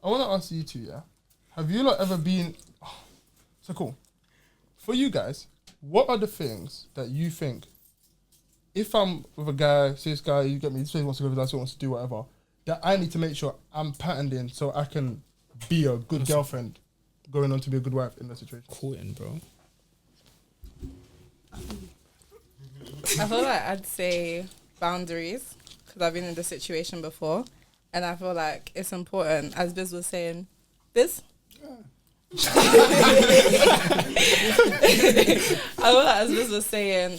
I want to ask you two, yeah? Have you lot ever been... Oh, so cool. For you guys, what are the things that you think, if I'm with a guy, say this guy, you get me, this way he wants to go with that, wants to do whatever, that I need to make sure I'm patterned in so I can be a good girlfriend going on to be a good wife in that situation? Courting, bro. I feel like I'd say boundaries, because I've been in this situation before, and I feel like it's important, as Biz was saying. Biz? I feel like, as Biz was saying,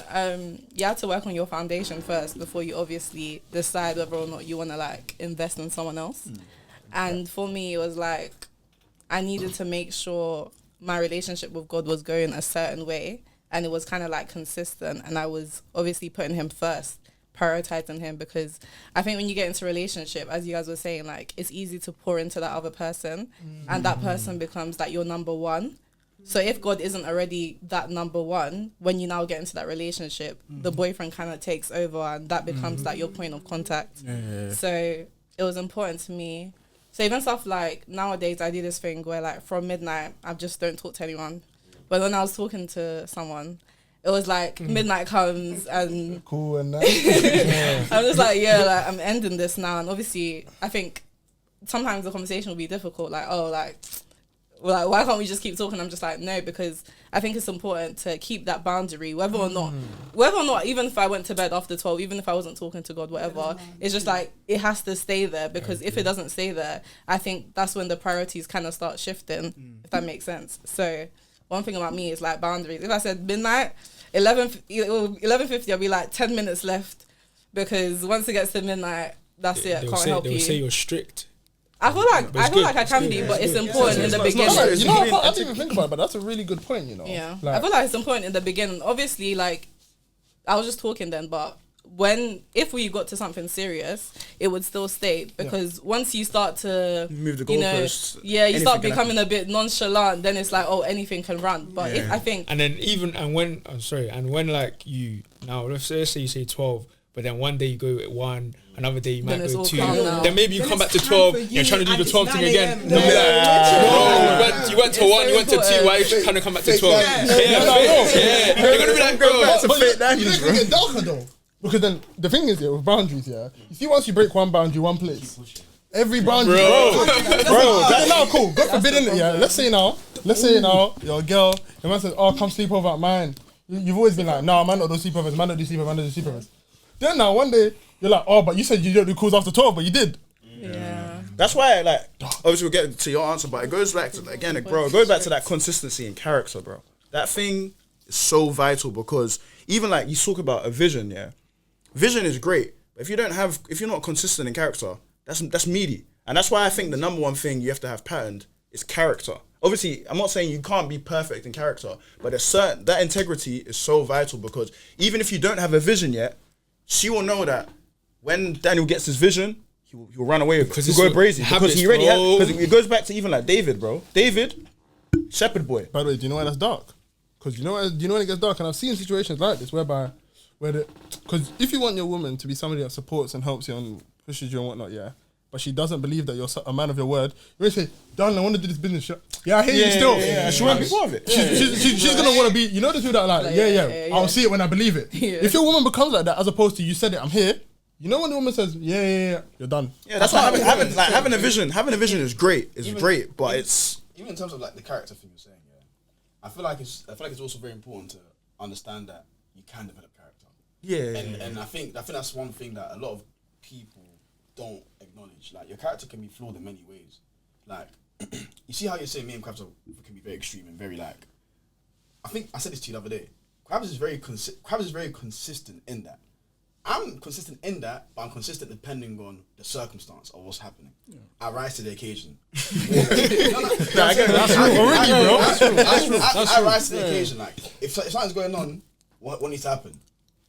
you have to work on your foundation first before you obviously decide whether or not you want to like invest in someone else. And for me, it was like I needed to make sure my relationship with God was going a certain way, and it was kind of like consistent, and I was obviously putting him first, prioritizing him, because I think when you get into a relationship, as you guys were saying, like it's easy to pour into that other person, and that person becomes like your number one. So if God isn't already that number one, when you now get into that relationship, the boyfriend kind of takes over, and that becomes like your point of contact. So it was important to me. So even stuff like nowadays, I do this thing where like from midnight, I just don't talk to anyone. But when I was talking to someone, it was like midnight comes and cool and that. I'm just like, yeah, like I'm ending this now. And obviously, I think sometimes the conversation will be difficult. Like, oh, like why can't we just keep talking? I'm just like, no, because I think it's important to keep that boundary, whether or not, even if I went to bed after 12, even if I wasn't talking to God, whatever, it's just like, it has to stay there, because if it doesn't stay there, I think that's when the priorities kind of start shifting, if that makes sense. So one thing about me is like boundaries. If I said midnight, 11:50, I'll be like 10 minutes left, because once it gets to midnight, that's it. I can't help you. They'll say you're strict. I feel like I can be, but it's important in the beginning. You know, I didn't even think about it, but that's a really good point, you know. Yeah. Like, I feel like it's important in the beginning. Obviously, like, I was just talking then, but if we got to something serious, it would still stay, because once you start to move the goalposts, you start becoming a bit nonchalant, then it's like, oh, anything can run. But if I think, and then when like you now, let's say you say 12, but then one day you go at 1, another day you might go 2, then maybe you come back to 12, you're trying to do the 12 thing again. No, you went to 1, you went to 2, why are you trying to come back to 12? Yeah, you're gonna be like, bro, that's a fit. You can get darker though. Because then the thing is, with boundaries, you see, once you break one boundary, one place, every boundary, bro, now cool. God forbid, innit? Let's say now, your girl, your man says, oh, come sleep over at mine. You've always been like, no, man, not do sleepovers, man, don't do sleepovers. Then now, one day, you're like, oh, but you said you don't do calls after 12, but you did. Yeah. That's why, like, obviously we'll get to your answer, but it goes back to, again, bro, it goes back to that consistency in character, bro. That thing is so vital, because even like you talk about a vision, vision is great, but if you're not consistent in character, that's meaty. And that's why I think the number one thing you have to have patterned is character. Obviously, I'm not saying you can't be perfect in character, but that integrity is so vital, because even if you don't have a vision yet, she will know that when Daniel gets his vision, he'll run away with it. He'll go crazy, because he already has. Because it goes back to even like David, bro. David, shepherd boy. By the way, do you know why that's dark? Because do you know when it gets dark? And I've seen situations like this because if you want your woman to be somebody that supports and helps you and pushes you and whatnot, but she doesn't believe that you're a man of your word, you may say, darling, I want to do this business. Yeah, I hear you still. Yeah, she won't be part of it. She's going to want to be, you know the two that are like, I'll see it when I believe it. If your woman becomes like that, as opposed to you said it, I'm here, you know when the woman says, yeah, you're done. Yeah, that's why having a vision is great. It's great, but it's... Even in terms of like the character thing you're saying, I feel like it's also very important to understand that you can develop character. Yeah. And I think that's one thing that a lot of people don't acknowledge. Like, your character can be flawed in many ways. Like, you see how you're saying me and Krabs can be very extreme and very like. I think I said this to you the other day. Krabs is very consistent in that. I'm consistent in that, but I'm consistent depending on the circumstance of what's happening. Yeah. I rise to the occasion. I rise to the occasion. Like, if something's going on, what needs to happen?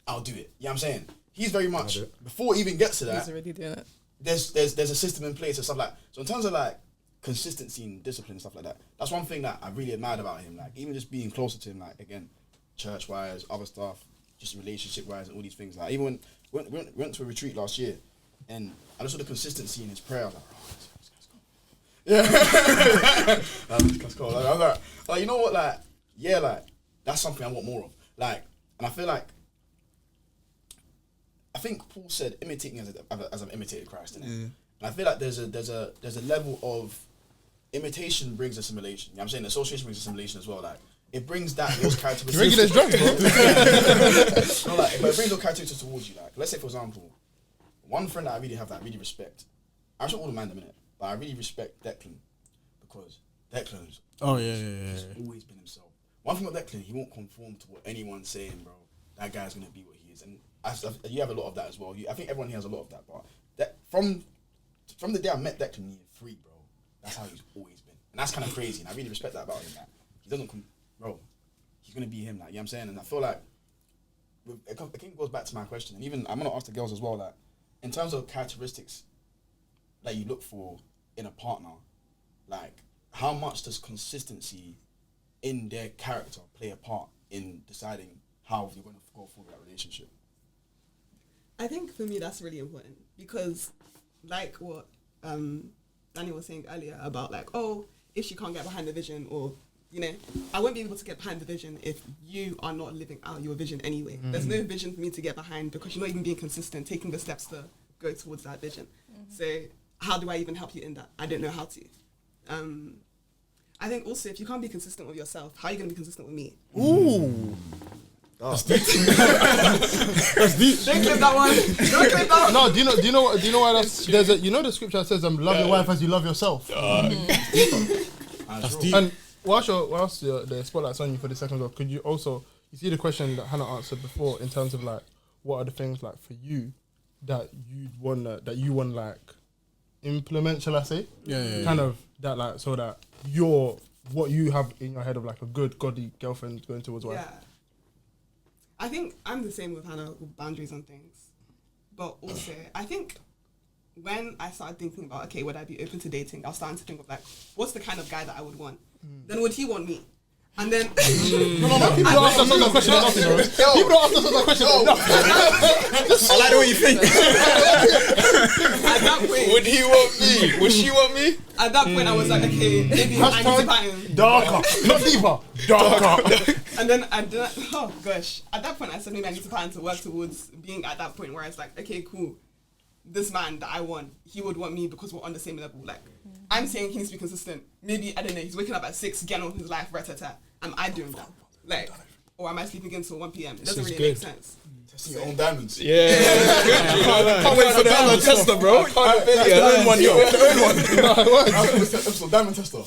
I'll do it. You know what I'm saying? He's very much, before he even gets to that, he's already doing it. There's a system in place and stuff like. So in terms of like consistency and discipline and stuff like that, that's one thing that I really admired about him. Like, even just being closer to him, like, again, church wise, other stuff, just relationship wise, and all these things. Like, even when we went to a retreat last year, and I just saw the consistency in his prayer. I was like, oh, this guy's gone. Yeah. That's cool. Like, I'm like, you know what? Like, yeah, like that's something I want more of. Like, and I feel like, I think Paul said imitating as I've imitated Christ. Innit? And I feel like there's a level of imitation brings assimilation. You know what I'm saying? Association brings assimilation as well. Like, it brings those characteristics. Regulate drugs, bro. No, like, but it brings those characteristics towards you. Like, let's say for example, one friend that I really have that I really respect. I respect all the man in a minute, but I really respect Declan because Declan's always been himself. One thing about Declan, he won't conform to what anyone's saying, bro. That guy's gonna be what he is, and you have a lot of that as well. I think everyone here has a lot of that, but from the day I met Declan in year 3, bro, that's how he's always been, and that's kind of crazy, and I really respect that about him. That he doesn't come, bro. He's gonna be him, like, you know what I'm saying, and I feel like it goes back to my question, and even I'm gonna ask the girls as well, like, in terms of characteristics that you look for in a partner, like, how much does consistency in their character play a part in deciding how you're going to go forward with that relationship? I think for me that's really important because, like what Danny was saying earlier about, like, oh, if she can't get behind the vision, or, you know, I won't be able to get behind the vision if you are not living out your vision anyway. There's no vision for me to get behind because you're not even being consistent, taking the steps to go towards that vision. So how do I even help you in that? I don't know how to. I think also, if you can't be consistent with yourself, how are you going to be consistent with me? Ooh. That's deep. That's deep. Don't clip that one. Don't clip that one. No, do you know why that's, there's a, you know the scripture that says, love your wife as you love yourself. That's deep. And whilst the spotlight's on you for the second one, could you also, you see the question that Hannah answered before in terms of, like, what are the things, like, for you that you want like implement, shall I say? Yeah. Kind of that, like, so that what you have in your head of, like, a good godly girlfriend going towards wife. Yeah. I think I'm the same with Hannah with boundaries and things. But also, I think when I started thinking about, okay, would I be open to dating, I was starting to think of, like, what's the kind of guy that I would want? Then would he want me? And then people don't ask us that question enough, you know. People don't ask us that question enough. I like the way you think. At that point, Would he want me? Would she want me? At that point, I was like, okay, maybe I need to buy him. Darker, not deeper. Darker. And then oh gosh, at that point, I said maybe I need to plan to work towards being at that point where it's like, okay, cool. This man that I want, he would want me because we're on the same level. Like, I'm saying he needs to be consistent. Maybe, I don't know, he's waking up at 6, getting on with his life, Am I doing that? Like, or am I sleeping until 1 p.m? It doesn't really make sense. Testing your own diamonds. Yeah. Can't wait for the diamond tester, bro. Earn one, yo. Earn one. Episode diamond tester.